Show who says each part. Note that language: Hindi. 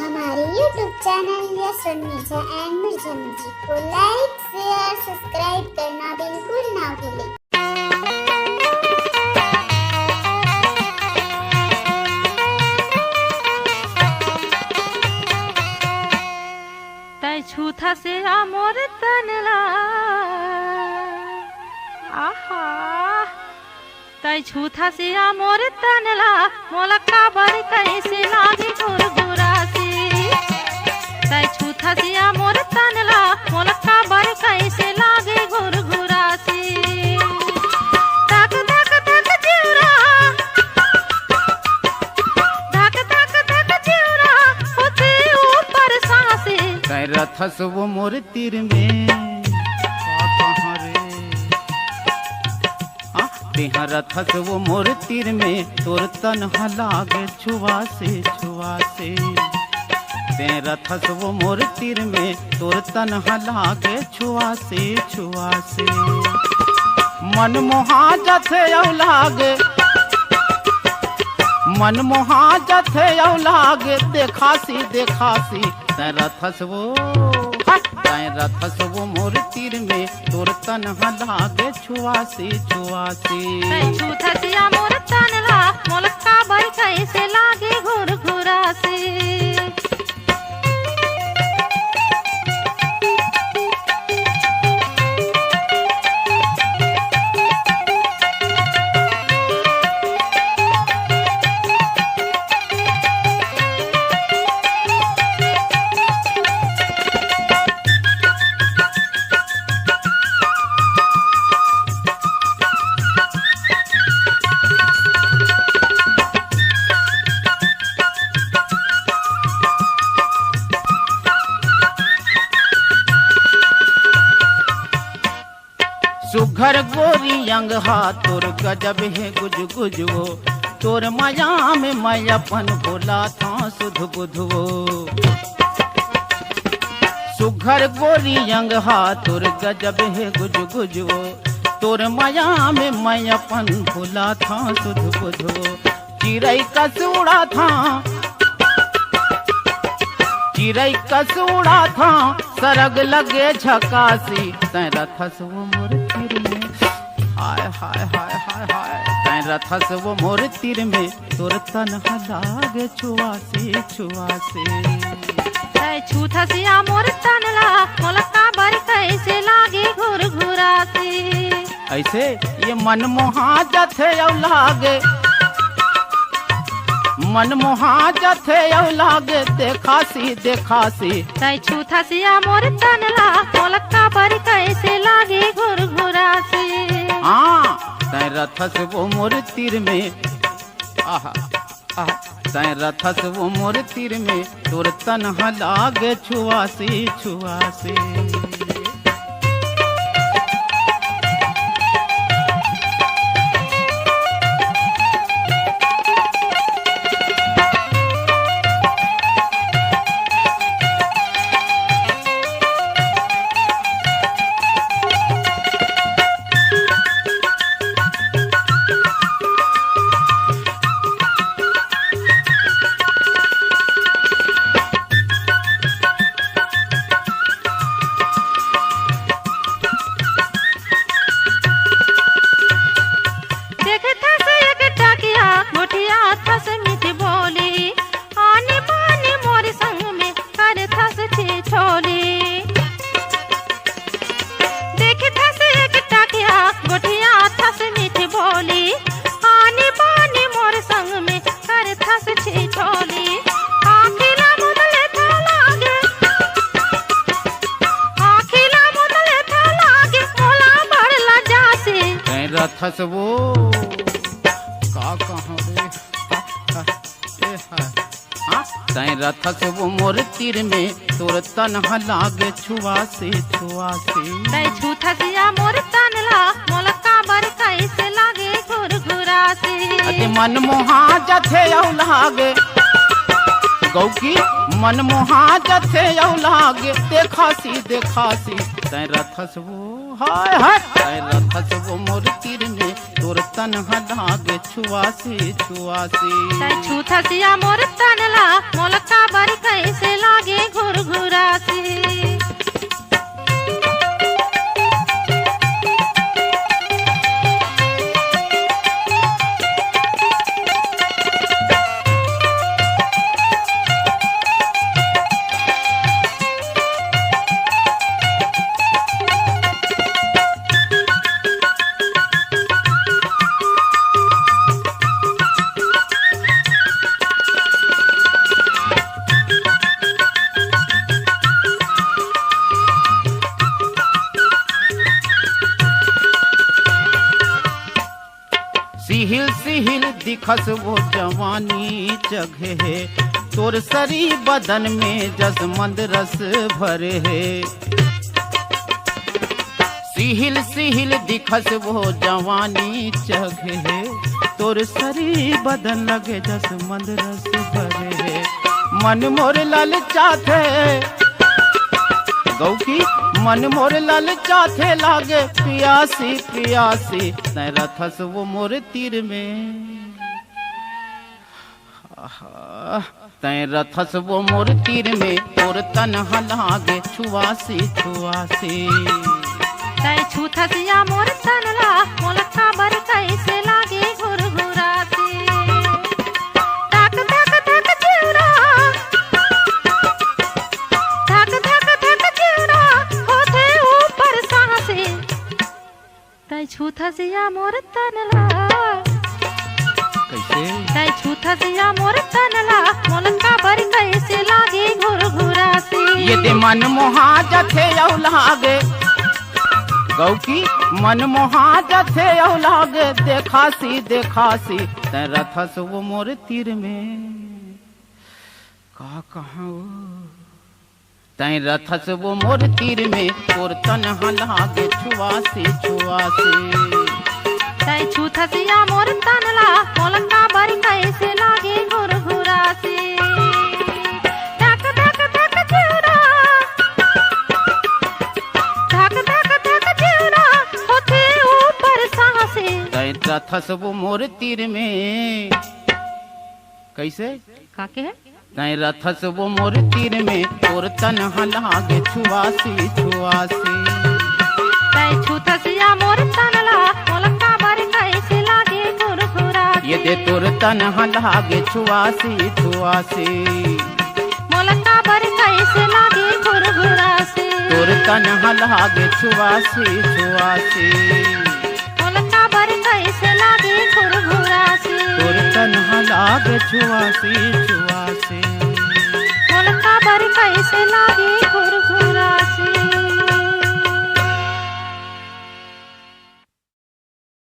Speaker 1: हमारे YouTube channel yes Mirza and Mirza music को लाइक, शेयर, सब्सक्राइब करना बिल्कुल ना भूलें।
Speaker 2: तै छूथा से मोर तनला आहा तै छूथा से मोर तनला मोला काबर कैसे लागे गुरगुरासी तै छूथा से मोर तनला मोला काबर कैसे लागे गुरगुरासी धक धक धक जिउरा धक धक धक जिउरा होते ऊपर सांसे
Speaker 3: तै रथस वो मोर तीर में कहाँ रे तेहा रथस वो मोर तीर में तोर तन लागे छुआ से ते रथस वो मोर तीर में तोर तन लागे छुआ से मन मोहा जथे लागे मन मोहा जथे लागे देखासी तै रथस वो मोर तीर में तोर तन लागे छुआ से
Speaker 2: तै छूथा से मोर तनला मोला काबर कैसे लागे घुरघुरासी
Speaker 3: सुघर गोरी अंग हाथ तोर गजब है गुज वो तोर माया में मैं अपन बोला था सुध बुधवो सुघर गोरी अंग हाथ तोर गजब है गुज वो तोर माया में मैं अपन बोला था सुध बुधवो चिड़ै कस उड़ा था सरग लगे झकासी तै रथस वो मोर तीर में हाय हाय हाय हाय हाय तै रथस वो मोर तीर में तोर तन लागे छुआ से
Speaker 2: तै छूथा से मोर तनला मोला काबर कैसे लागे घुरघुरासी
Speaker 3: ऐसे ये मन मोहा जथे लागे मन मोहा जथे लागे देखासी
Speaker 2: तै छूथा से मोर तनला मोला काबर कैसे लागे घुरघुरासी
Speaker 3: हाँ तै रथस वो मोर तीर में आहा तै रथस वो मोर तीर में तोर तन लागे छुआ से रथस वो कहाँ रे तै रथस वो मोर तीर में तोर तन लागे छुआ से
Speaker 2: तै छूथा से मोर तनला मोला काबर कैसे लागे घुरघुरासी
Speaker 3: अति मन मोहा जथे लागे गौकी मन मोहा जथे लागे देखासी तै रथस वो हाय हाय तै रथस वो मोर तीर में तोर तन लागे छुआ से
Speaker 2: तै छूथा से मोर तनला मोला काबर कैसे
Speaker 3: दिखस वो जवानी जगे है, तोर सरी बदन में जसमंद रस भरे है। सिहिल सिहिल दिखस वो जवानी जगे है, तोर सरी बदन लगे जसमंद रस भरे है। मन मोर ललचाथे गौ की, मन मोर ललचाथे लागे पियासी पियासी, तै रथस वो मोर तीर में, तै रथस वो मोर तीर में, तोर तन लागे छुआसी छुआसी।
Speaker 2: तै छूथस या मोर तनला मोलका बर कैसे लागे घुरघुरासी। धक धक धक चिउरा, धक धक धक चिउरा होथे ऊपर सांसे। तै छूथस या मोर तनला,
Speaker 3: कैसे
Speaker 2: तै छूथस या मोर तनला मोलका बर कैसे लागे घुरघुरासी।
Speaker 3: ये दे मन मोहा जथे औ लागे गौ की, मन मोहा जथे औ लागे देखासी देखासी, तै रथस वो मोर तीर में का कहाँ तै रथस वो मोर तीर में, तोर तन लागे छुआसी छुआसी।
Speaker 2: तै छूथस या मोर तनला मोलका बर कैसे लागे घुरघुरासी। धक धक धक चिउरा, धक धक धक चिउरा होथे ऊपर सांसे।
Speaker 3: तै रथस वो मोर तीर में कैसे
Speaker 2: काके है?
Speaker 3: तै रथस वो मोर तीर में, तोर तन लागे छुआसी छुआसी।
Speaker 2: तै छूथस या मोर तनला मोलका बर कैसे लागे घुरघुरासी।
Speaker 3: ये दे तोर तन लागे छुआसी छुआसी,
Speaker 2: मोलका बर कैसे लागे घुरघुरासी।
Speaker 3: तोर तन लागे छुआसी छुआसी,
Speaker 2: मोलका बर कैसे लागे घुरघुरासी।
Speaker 3: तोर तन लागे छुआसी छुआसी।